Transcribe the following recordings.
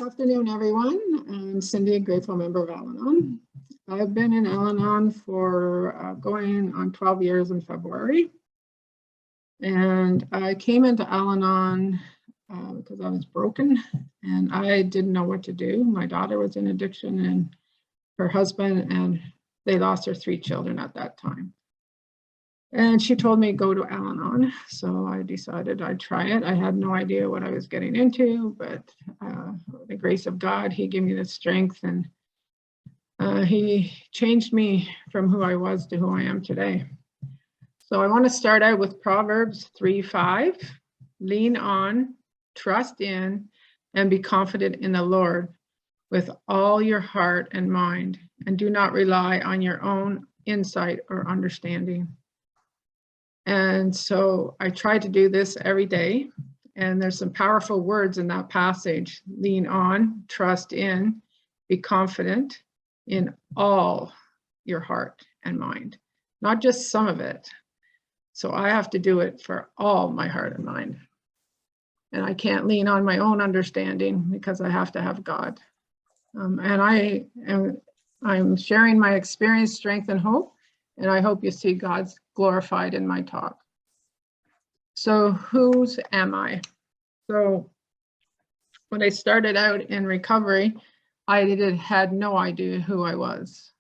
afternoon, everyone. I'm Cindy, a grateful member of Al-Anon. I've been in Al-Anon for going on 12 years in February. And I came into Al-Anon because I was broken and I didn't know what to do. My daughter was in addiction and her husband, and they lost their 3 children at that time. And she told me go to Al-Anon, so I decided I'd try it. I had no idea what I was getting into, but the grace of God, He gave me the strength, and He changed me from who I was to who I am today. So I want to start out with Proverbs 3:5. Lean on, trust in, and be confident in the Lord with all your heart and mind, and do not rely on your own insight or understanding. And so I try to do this every day. And there's some powerful words in that passage. Lean on, trust in, be confident in all your heart and mind, not just some of it. So I have to do it for all my heart and mind. And I can't lean on my own understanding because I have to have God. And I'm sharing my experience, strength, and hope. And I hope you see God's glorified in my talk. So whose am I? So when I started out in recovery, I had no idea who I was.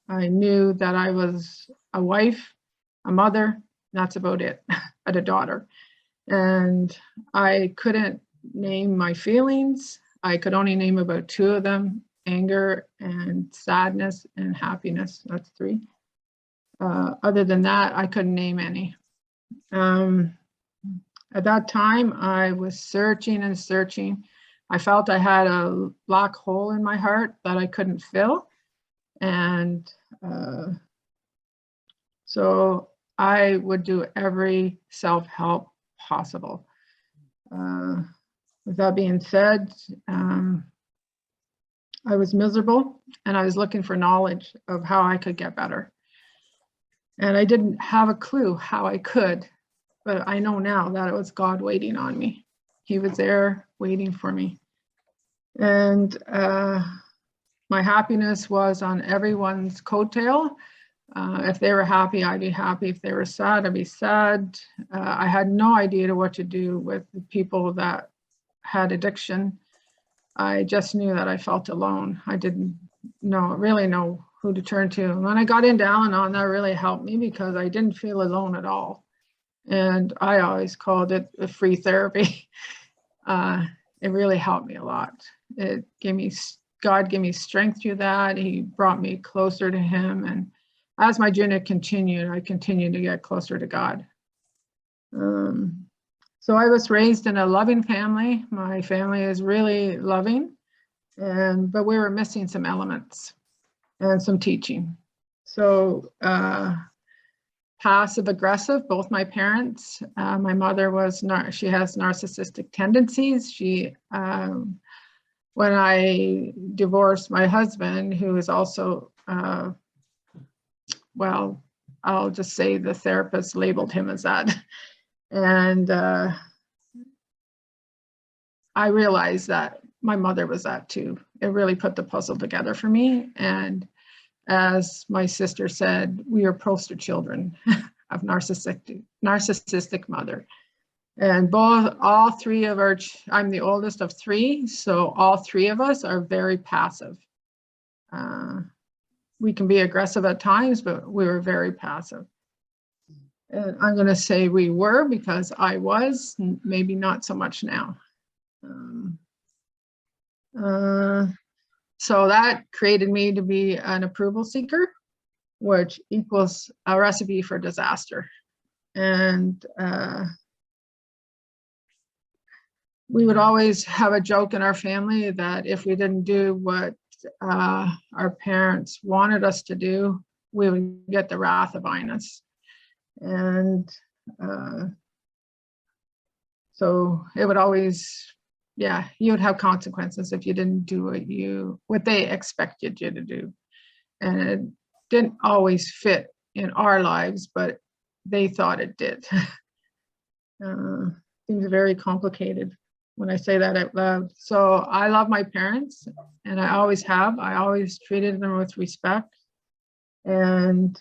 I knew that I was a wife, a mother, that's about it, and a daughter. And I couldn't name my feelings. I could only name about 2 of them, anger and sadness and happiness, that's 3. Other than that, I couldn't name any. At that time, I was searching and searching. I felt I had a black hole in my heart that I couldn't fill. And so I would do every self-help possible. With that being said, I was miserable and I was looking for knowledge of how I could get better. And I didn't have a clue how I could, but I know now that it was God waiting on me. He was there waiting for me. And my happiness was on everyone's coattail. If they were happy, I'd be happy. If they were sad, I'd be sad. I had no idea what to do with the people that had addiction. I just knew that I felt alone. I didn't really know who to turn to. And when I got into Al-Anon, that really helped me because I didn't feel alone at all. And I always called it a free therapy. It really helped me a lot. God gave me strength through that. He brought me closer to Him. And as my journey continued, I continued to get closer to God. So I was raised in a loving family. My family is really loving, but we were missing some elements and some teaching. So passive aggressive, both my parents. My mother she has narcissistic tendencies. When I divorced my husband, who is also, well, I'll just say the therapist labeled him as that. And I realized that my mother was that too. It really put the puzzle together for me. And as my sister said, we are poster children of narcissistic mother. And all 3 of I'm the oldest of 3, so all 3 of us are very passive. We can be aggressive at times, but we were very passive. And I'm going to say we were because I was, maybe not so much now. So that created me to be an approval seeker, which equals a recipe for disaster. And we would always have a joke in our family that if we didn't do what our parents wanted us to do, we would get the wrath of Inus. And so it would always, you would have consequences if you didn't do what they expected you to do. And it didn't always fit in our lives, but they thought it did. Things are very complicated. when I say that out loud. So I love my parents, and I always have. I always treated them with respect. And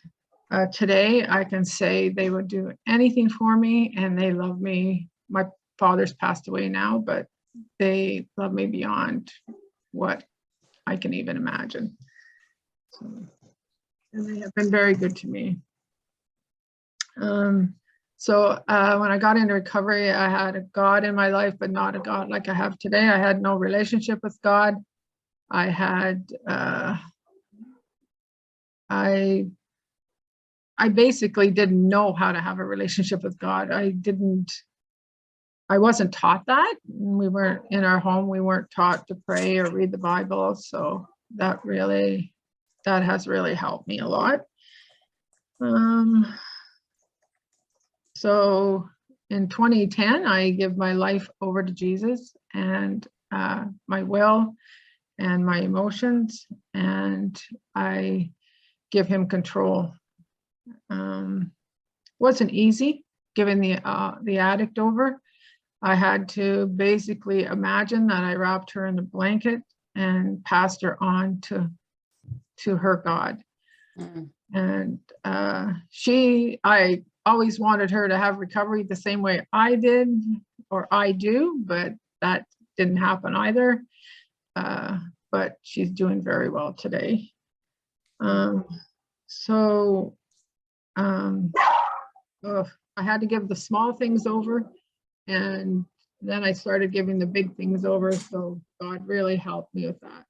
today I can say they would do anything for me, and they love me. My father's passed away now, but they love me beyond what I can even imagine. So, and they have been very good to me. So when I got into recovery, I had a God in my life, but not a God like I have today. I had no relationship with God. I had, I basically didn't know how to have a relationship with God. I wasn't taught that. We weren't in our home. We weren't taught to pray or read the Bible. So that has really helped me a lot. So in 2010, I give my life over to Jesus, and my will and my emotions, and I give him control. Wasn't easy giving the addict over. I had to basically imagine that I wrapped her in a blanket and passed her on to her God. And I always wanted her to have recovery the same way I did, or I do, but that didn't happen either. But she's doing very well today. I had to give the small things over, and then I started giving the big things over. So God really helped me with that.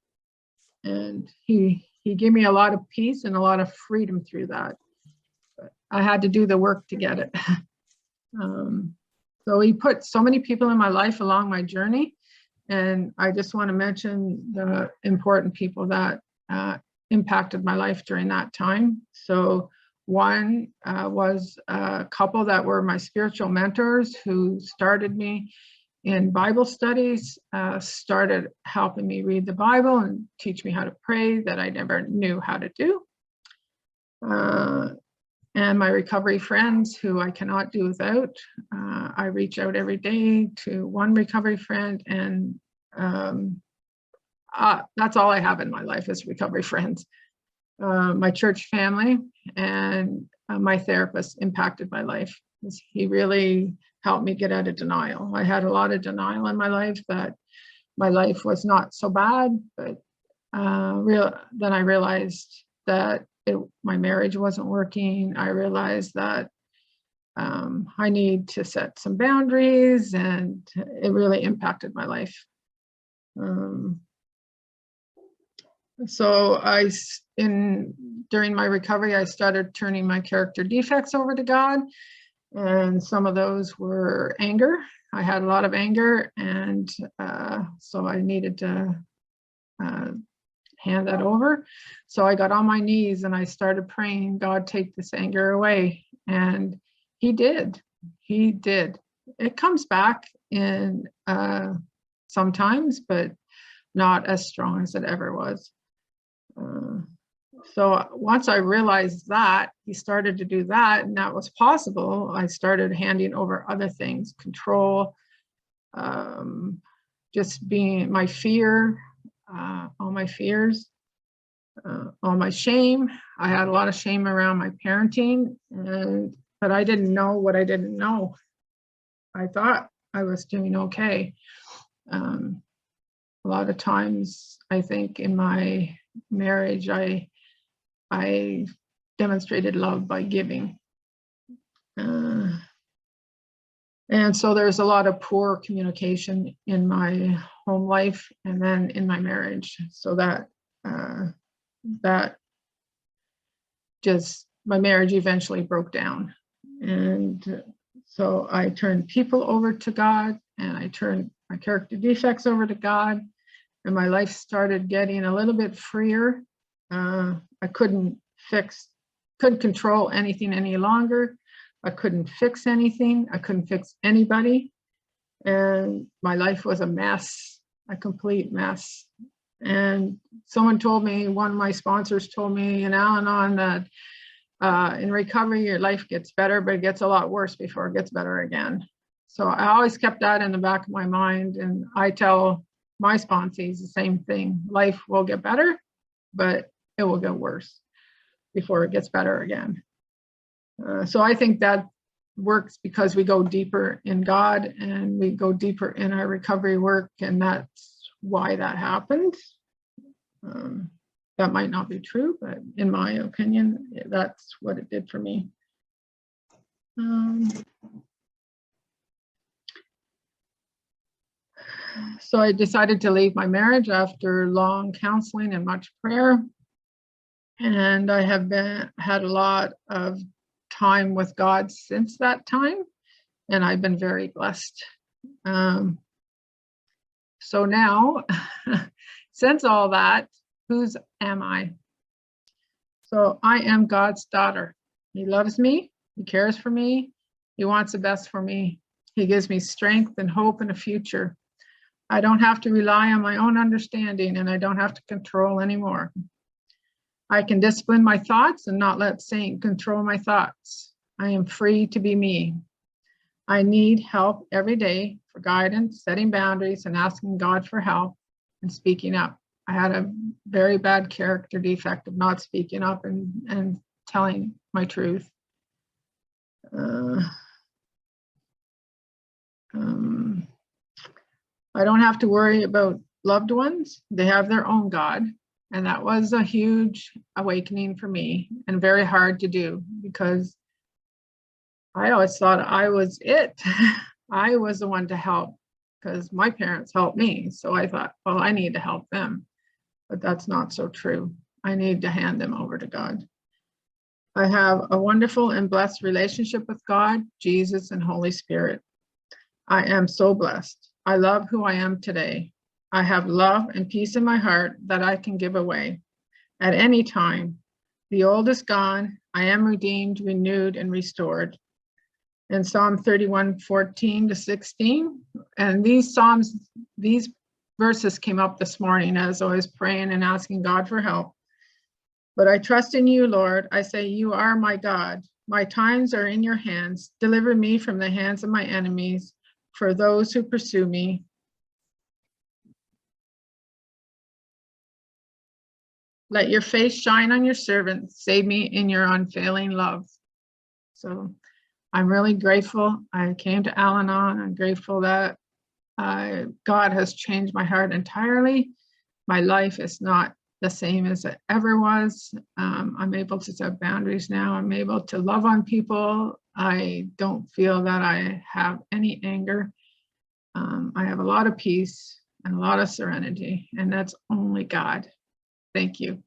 And he gave me a lot of peace and a lot of freedom through that. But I had to do the work to get it. So he put so many people in my life along my journey. And I just want to mention the important people that impacted my life during that time. So one was a couple that were my spiritual mentors who started me in Bible studies, started helping me read the Bible and teach me how to pray that I never knew how to do. And my recovery friends who I cannot do without. I reach out every day to one recovery friend, and that's all I have in my life is recovery friends. My church family and my therapist impacted my life. He really helped me get out of denial. I had a lot of denial in my life that my life was not so bad, but then I realized that my marriage wasn't working. I realized that I need to set some boundaries, and it really impacted my life. So during my recovery, I started turning my character defects over to God, and some of those were anger. I had a lot of anger, and so I needed to hand that over. So I got on my knees and I started praying, God, take this anger away. And he did. He did. It comes back in sometimes, but not as strong as it ever was. So once I realized that he started to do that, and that was possible, I started handing over other things, control, just being my fear, all my fears, all my shame. I had a lot of shame around my parenting, but I didn't know what I didn't know. I thought I was doing okay. A lot of times, I think in my marriage, I demonstrated love by giving. And so there's a lot of poor communication in my home life and then in my marriage. So that just, my marriage eventually broke down. And so I turned people over to God, and I turned my character defects over to God, and my life started getting a little bit freer. I couldn't control anything any longer. I couldn't fix anything. I couldn't fix anybody. And my life was a mess, a complete mess. And someone told me, one of my sponsors told me in Al-Anon that in recovery, your life gets better, but it gets a lot worse before it gets better again. So I always kept that in the back of my mind, and I tell my sponsees the same thing. Life will get better, but it will get worse before it gets better again. So I think that works because we go deeper in God and we go deeper in our recovery work, and that's why that happened. That might not be true, but in my opinion, that's what it did for me. So I decided to leave my marriage after long counseling and much prayer. And I have had a lot of time with God since that time, and I've been very blessed. So now, since all that, whose am I? So I am God's daughter. He loves me. He cares for me. He wants the best for me. He gives me strength and hope in a future. I don't have to rely on my own understanding, and I don't have to control anymore. I can discipline my thoughts and not let Satan control my thoughts. I am free to be me. I need help every day for guidance, setting boundaries, and asking God for help and speaking up. I had a very bad character defect of not speaking up and telling my truth. I don't have to worry about loved ones. They have their own God. And that was a huge awakening for me, and very hard to do, because I always thought I was it. I was the one to help because my parents helped me. So I thought, well, I need to help them. But that's not so true. I need to hand them over to God. I have a wonderful and blessed relationship with God, Jesus, and Holy Spirit. I am so blessed. I love who I am today. I have love and peace in my heart that I can give away at any time. The old is gone. I am redeemed, renewed, and restored. In Psalm 31:14-16, and these verses came up this morning as I was praying and asking God for help. But I trust in you, Lord. I say, you are my God. My times are in your hands. Deliver me from the hands of my enemies, for those who pursue me. Let your face shine on your servant. Save me in your unfailing love. So I'm really grateful. I came to Al-Anon. I'm grateful that God has changed my heart entirely. My life is not the same as it ever was. I'm able to set boundaries now. I'm able to love on people. I don't feel that I have any anger. I have a lot of peace and a lot of serenity, and that's only God. Thank you.